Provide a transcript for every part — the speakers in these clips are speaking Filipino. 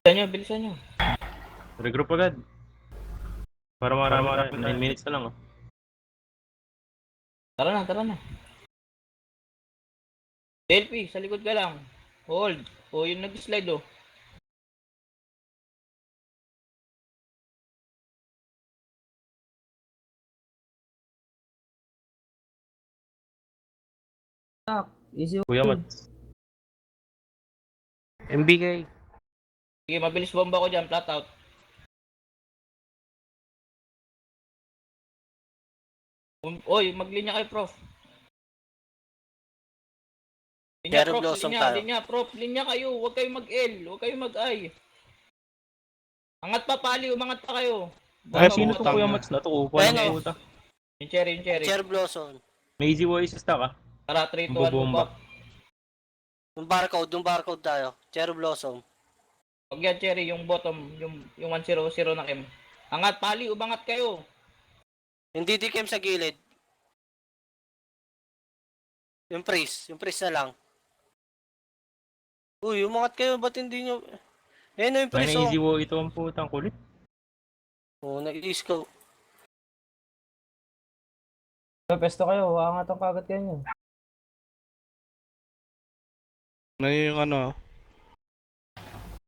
Bilisan nyo. Regroup agad. Para marami 9 minutes na lang oh. Tara na. Delphi, sa likod ka lang. Hold. O, yung nag-slide oh. Easy Kuya hold. Mats. MBK. Sige, mabilis bomba ko dyan. Flat out. Oy, maglinya kayo, prof. Linya, Cherry prof. Blossom tayo. Prof. Linya kayo. Huwag kayo mag-L. Huwag kayo mag-I. Angat pa, pali. Umangat pa kayo. Ay, Bomba, sino bomba, tong Kuya bomba. Mats na to? Upo ng Ayun, oh. puta. Yung cherry. Cherry Blossom. May easy voice stack ah. Tara, 3, 2, 1, move Bubomba. up. Yung barcode tayo. Cherry Blossom. Huwag yan, cherry. Yung bottom. Yung 100 na Kim. Angat, pali. Umangat kayo. Hindi dikim sa gilid. Yung priest na lang. Uy, umangat kayo, ba't hindi nyo... Ayun na yung May priest, na oh. easy voice ito ang putang kulit. Oh, nag-isco. Pesto kayo, waangat ang kagat kayo. Na yung ano,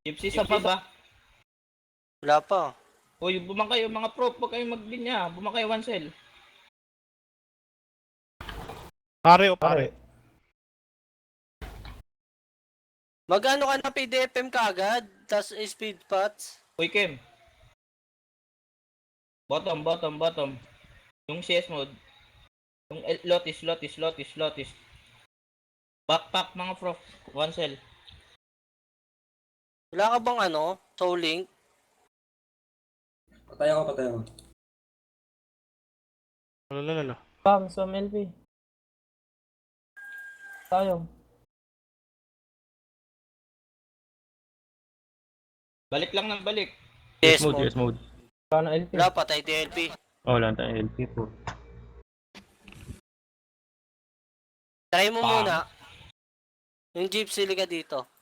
Gypsy sa baba. Wala pa. Uy, bumangkay yung mga prop. Huwag kayong maglinya. Bumangkay 1 cell. pare o pare. Mag-ano ka na PDFM ka agad, tas speed pots. Uy, Kim. Bottom. Yung CS mode. Yung Lotus. Backpack mga prof. 1 cell. Wala ka bang ano, soul link? Patay ako. Lalo. Spam LP. Tayo. Balik lang ng balik. Yes, Yes mode. Paano LP? Wala, patay DLP. Oh, wala tayong LP po. Try mo Bang. muna. Yung gypsy liga dito.